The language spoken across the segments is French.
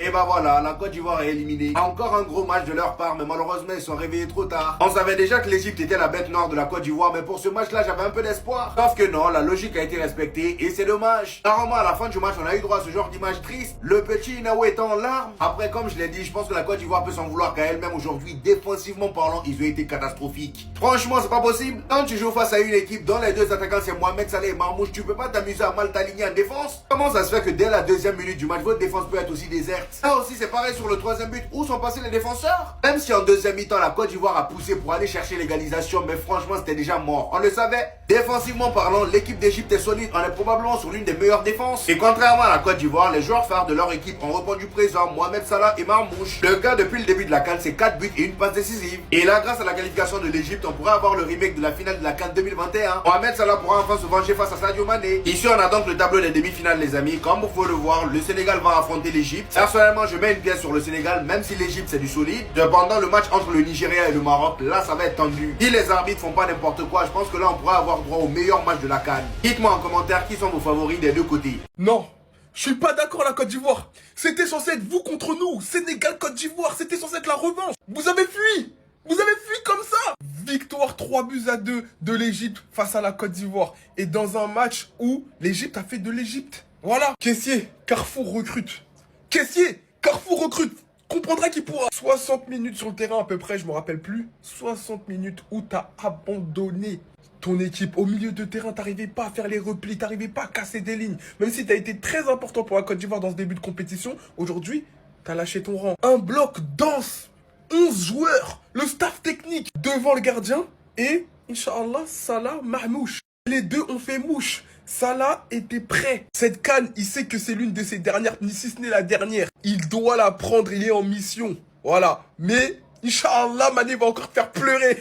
Et bah voilà, la Côte d'Ivoire est éliminée. Encore un gros match de leur part, mais malheureusement ils sont réveillés trop tard. On savait déjà que l'Égypte était la bête noire de la Côte d'Ivoire, mais pour ce match-là j'avais un peu d'espoir. Sauf que non, la logique a été respectée et c'est dommage. Normalement à la fin du match on a eu droit à ce genre d'image triste. Le petit Inaou est en larmes. Après comme je l'ai dit, je pense que la Côte d'Ivoire peut s'en vouloir qu'à elle-même aujourd'hui. Défensivement parlant, ils ont été catastrophiques. Franchement c'est pas possible. Quand tu joues face à une équipe dont les deux attaquants c'est Mohamed Salah et Marmouche, tu peux pas t'amuser à mal t'aligner en défense. Comment ça se fait que dès la deuxième minute du match, votre défense peut être aussi déserte? Ça aussi c'est pareil sur le troisième but. Où sont passés les défenseurs? Même si en deuxième mi-temps la Côte d'Ivoire a poussé pour aller chercher l'égalisation, mais franchement c'était déjà mort. On le savait. Défensivement parlant, l'équipe d'Égypte est solide. On est probablement sur l'une des meilleures défenses. Et contrairement à la Côte d'Ivoire, les joueurs phares de leur équipe ont répondu présent. Mohamed Salah et Marmouche. Le gars depuis le début de la CAN, c'est 4 buts et une passe décisive. Et là, grâce à la qualification de l'Égypte, on pourrait avoir le remake de la finale de la CAN 2021. Mohamed Salah pourra enfin se venger face à Sadio Mané. Ici, on a donc le tableau des demi-finales, les amis. Comme vous pouvez le voir, le Sénégal va affronter l'Égypte. Personnellement, je mets une pièce sur le Sénégal, même si l'Égypte c'est du solide. Cependant, le match entre le Nigeria et le Maroc, là, ça va être tendu. Si les arbitres font pas n'importe quoi, je pense que là, on pourra avoir droit au meilleur match de la CAN. Dites-moi en commentaire qui sont vos favoris des deux côtés. Non, je suis pas d'accord la Côte d'Ivoire. C'était censé être vous contre nous. Sénégal-Côte d'Ivoire, c'était censé être la revanche. Vous avez fui. Vous avez fui comme ça. Victoire 3-2 de l'Égypte face à la Côte d'Ivoire. Et dans un match où l'Égypte a fait de l'Égypte. Voilà. Caissier, Carrefour recrute. Caissier, Carrefour recrute. Comprendra qui pourra. 60 minutes sur le terrain à peu près, je me rappelle plus. 60 minutes où t'as abandonné ton équipe. Au milieu de terrain, t'arrivais pas à faire les replis, t'arrivais pas à casser des lignes. Même si t'as été très important pour la Côte d'Ivoire dans ce début de compétition, aujourd'hui, t'as lâché ton rang. Un bloc dense, 11 joueurs, le staff technique devant le gardien et, Inch'Allah, Salah, Mahmouche. Les deux ont fait mouche. Salah était prêt. Cette canne, il sait que c'est l'une de ses dernières, ni si ce n'est la dernière. Il doit la prendre, il est en mission. Voilà. Mais, Inch'Allah, Mané va encore te faire pleurer.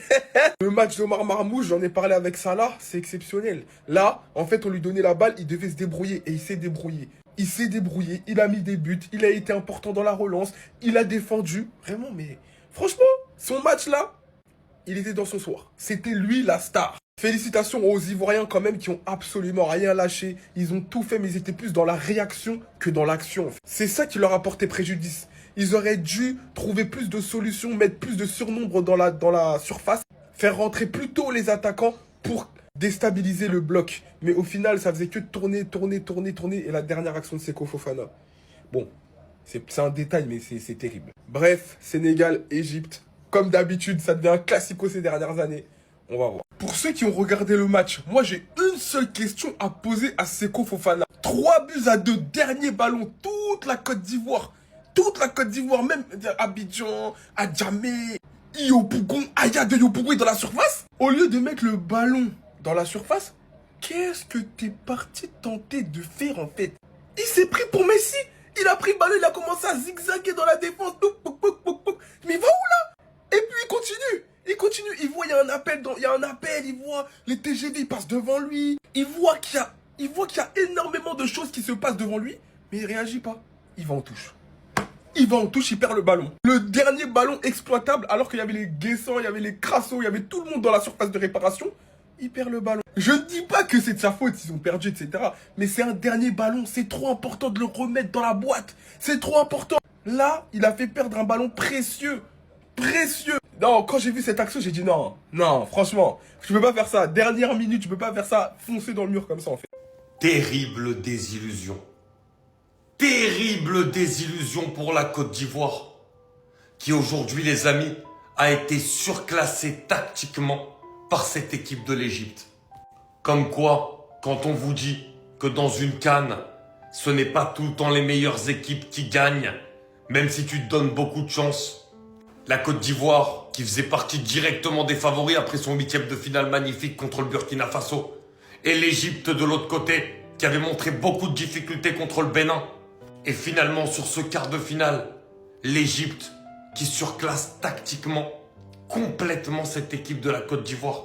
Le match d'Omar Marmouche, j'en ai parlé avec Salah, c'est exceptionnel. Là, en fait, on lui donnait la balle, il devait se débrouiller. Et il s'est débrouillé. Il s'est débrouillé, il a mis des buts, il a été important dans la relance, il a défendu. Vraiment, mais franchement, son match là, il était dans son soir. C'était lui la star. Félicitations aux Ivoiriens quand même qui ont absolument rien lâché. Ils ont tout fait mais ils étaient plus dans la réaction que dans l'action. C'est ça qui leur a porté préjudice. Ils auraient dû trouver plus de solutions, mettre plus de surnombre dans la surface, faire rentrer plus tôt les attaquants pour déstabiliser le bloc. Mais au final, ça faisait que tourner. Et la dernière action de Seko Fofana. Bon, c'est un détail mais c'est terrible. Bref, Sénégal, Égypte. Comme d'habitude, ça devient un classico ces dernières années. On va voir. Pour ceux qui ont regardé le match, moi j'ai une seule question à poser à Seko Fofana. 3-2, dernier ballon, toute la Côte d'Ivoire, même Abidjan, Adjamé, Yopougon, Aya de Yopougon dans la surface. Au lieu de mettre le ballon dans la surface, qu'est-ce que t'es parti tenter de faire en fait? Il s'est pris pour Messi. Il a pris le ballon, il a commencé à zigzaguer dans la défense. Mais il va où là? Et puis il continue, il voit il y a un appel, il voit les TGV passent devant lui, il voit qu'il y a énormément de choses qui se passent devant lui, mais il réagit pas. Il va en touche, il perd le ballon. Le dernier ballon exploitable, alors qu'il y avait les Guessants, il y avait les Crasso, il y avait tout le monde dans la surface de réparation, il perd le ballon. Je ne dis pas que c'est de sa faute, ils ont perdu, etc. Mais c'est un dernier ballon, c'est trop important de le remettre dans la boîte, c'est trop important. Là, il a fait perdre un ballon précieux. Non, quand j'ai vu cette action, j'ai dit non, franchement, tu peux pas faire ça. Dernière minute, tu peux pas faire ça, foncer dans le mur comme ça en fait. Terrible désillusion. Terrible désillusion pour la Côte d'Ivoire, qui aujourd'hui, les amis, a été surclassée tactiquement par cette équipe de l'Égypte. Comme quoi, quand on vous dit que dans une CAN, ce n'est pas tout le temps les meilleures équipes qui gagnent, même si tu te donnes beaucoup de chance. La Côte d'Ivoire, qui faisait partie directement des favoris après son 8e de finale magnifique contre le Burkina Faso. Et l'Égypte de l'autre côté, qui avait montré beaucoup de difficultés contre le Bénin. Et finalement, sur ce quart de finale, l'Égypte qui surclasse tactiquement complètement cette équipe de la Côte d'Ivoire.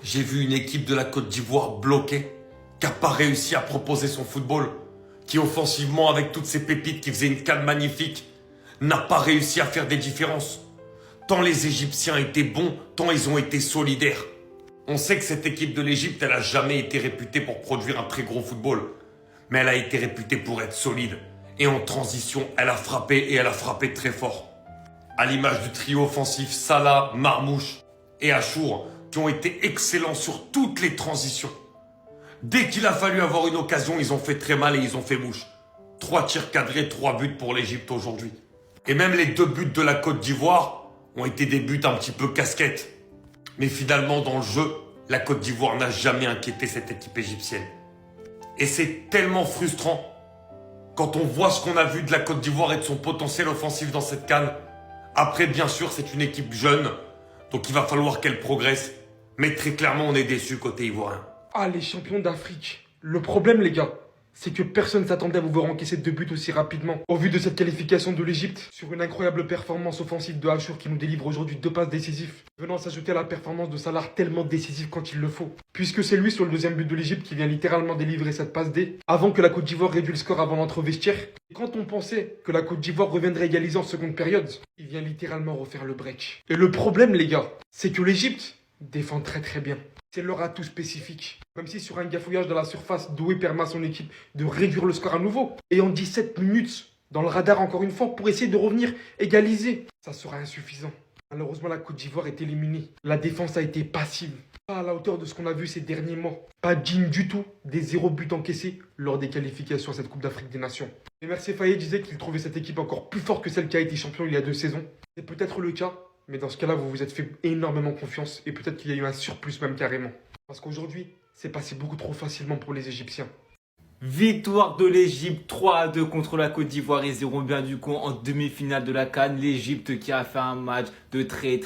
J'ai vu une équipe de la Côte d'Ivoire bloquée, qui n'a pas réussi à proposer son football, qui offensivement, avec toutes ces pépites qui faisaient une CAN magnifique, n'a pas réussi à faire des différences. Tant les Égyptiens étaient bons, tant ils ont été solidaires. On sait que cette équipe de l'Égypte, elle n'a jamais été réputée pour produire un très gros football. Mais elle a été réputée pour être solide. Et en transition, elle a frappé et elle a frappé très fort. À l'image du trio offensif Salah, Marmouche et Achour, qui ont été excellents sur toutes les transitions. Dès qu'il a fallu avoir une occasion, ils ont fait très mal et ils ont fait mouche. 3 tirs cadrés, 3 buts pour l'Égypte aujourd'hui. Et même les 2 buts de la Côte d'Ivoire ont été des buts un petit peu casquettes. Mais finalement, dans le jeu, la Côte d'Ivoire n'a jamais inquiété cette équipe égyptienne. Et c'est tellement frustrant quand on voit ce qu'on a vu de la Côte d'Ivoire et de son potentiel offensif dans cette CAN. Après, bien sûr, c'est une équipe jeune, donc il va falloir qu'elle progresse. Mais très clairement, on est déçus côté ivoirien. Ah, les champions d'Afrique. Le problème, les gars, c'est que personne ne s'attendait à vous voir encaisser 2 buts aussi rapidement. Au vu de cette qualification de l'Égypte, sur une incroyable performance offensive de Achour qui nous délivre aujourd'hui 2 passes décisives, venant s'ajouter à la performance de Salah tellement décisive quand il le faut. Puisque c'est lui sur le 2e but de l'Égypte qui vient littéralement délivrer cette passe D, avant que la Côte d'Ivoire réduise le score avant l'entre vestiaire. Et quand on pensait que la Côte d'Ivoire reviendrait égaliser en seconde période, il vient littéralement refaire le break. Et le problème, les gars, c'est que l'Égypte défend très très bien. C'est leur atout spécifique. Même si sur un gafouillage dans la surface, Doué permet à son équipe de réduire le score à nouveau. Et en 17 minutes, dans le radar encore une fois, pour essayer de revenir égaliser, ça sera insuffisant. Malheureusement, la Côte d'Ivoire est éliminée. La défense a été passive. Pas à la hauteur de ce qu'on a vu ces derniers mois. Pas digne du tout des 0 buts encaissés lors des qualifications à cette Coupe d'Afrique des Nations. Et Mercier Faye disait qu'il trouvait cette équipe encore plus forte que celle qui a été champion il y a 2 saisons. C'est peut-être le cas. Mais dans ce cas-là, vous vous êtes fait énormément confiance et peut-être qu'il y a eu un surplus même carrément. Parce qu'aujourd'hui, c'est passé beaucoup trop facilement pour les Égyptiens. Victoire de l'Égypte 3-2 contre la Côte d'Ivoire et 0 bien du coup en demi-finale de la CAN. L'Égypte qui a fait un match de très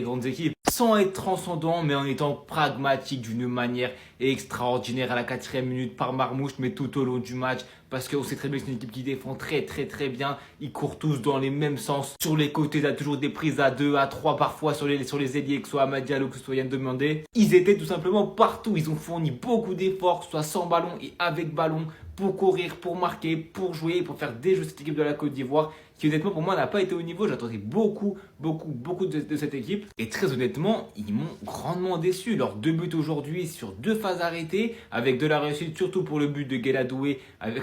grandes équipes. Sans être transcendant mais en étant pragmatique d'une manière extraordinaire à la 4e minute par Marmouche mais tout au long du match. Parce qu'on sait très bien que c'est une équipe qui défend très bien. Ils courent tous dans les mêmes sens. Sur les côtés, il y a toujours des prises à 2, à 3 parfois sur les ailiers, que ce soit Amad Diallo, que ce soit Yann Demandé. Ils étaient tout simplement partout. Ils ont fourni beaucoup d'efforts, que ce soit sans ballon et avec ballon, pour courir, pour marquer, pour jouer, pour faire des jeux cette équipe de la Côte d'Ivoire. Qui honnêtement pour moi n'a pas été au niveau. J'attendais beaucoup de cette équipe. Et très honnêtement, ils m'ont grandement déçu. Leurs 2 buts aujourd'hui sur 2 phases arrêtées, avec de la réussite, surtout pour le but de Gueladoué, avec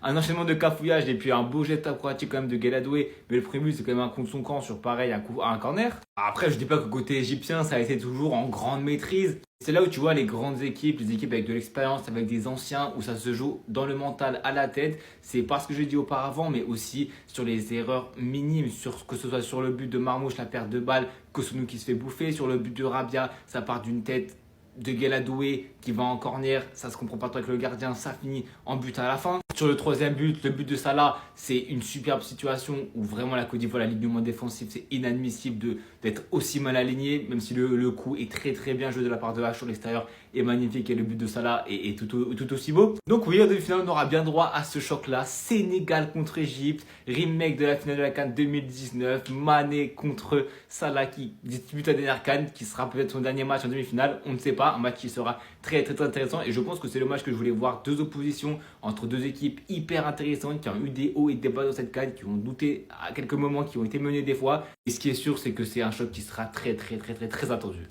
un enchaînement de cafouillage et puis un beau geste acrobatique quand même de Gueladoué. Mais le premier but, c'est quand même un contre son camp sur pareil, un corner. Après, je dis pas que côté égyptien, ça a été toujours en grande maîtrise. C'est là où tu vois les grandes équipes, les équipes avec de l'expérience, avec des anciens, où ça se joue dans le mental, à la tête. C'est pas ce que j'ai dit auparavant, mais aussi sur les erreurs minimes, que ce soit sur le but de Marmouche, la perte de balle, Kosunu qui se fait bouffer, sur le but de Rabia, ça part d'une tête de Gueladoué qui va en corner, ça se comprend pas trop avec le gardien, ça finit en but à la fin. Sur le 3e but, le but de Salah, c'est une superbe situation où vraiment la Côte d'Ivoire, l'alignement défensif, c'est inadmissible d'être aussi mal aligné, même si le coup est très bien joué de la part de H sur l'extérieur est magnifique et le but de Salah est tout aussi beau. Donc oui, en demi-finale, on aura bien droit à ce choc-là. Sénégal contre Égypte, remake de la finale de la CAN 2019, Mané contre Salah qui dispute la dernière CAN, qui sera peut-être son dernier match en demi-finale, on ne sait pas, un match qui sera très intéressant et je pense que c'est le match que je voulais voir, 2 oppositions entre 2 équipes hyper intéressantes qui ont eu des hauts et des bas dans cette CAN, qui ont douté à quelques moments, qui ont été menés des fois et ce qui est sûr c'est que c'est un choc qui sera très attendu.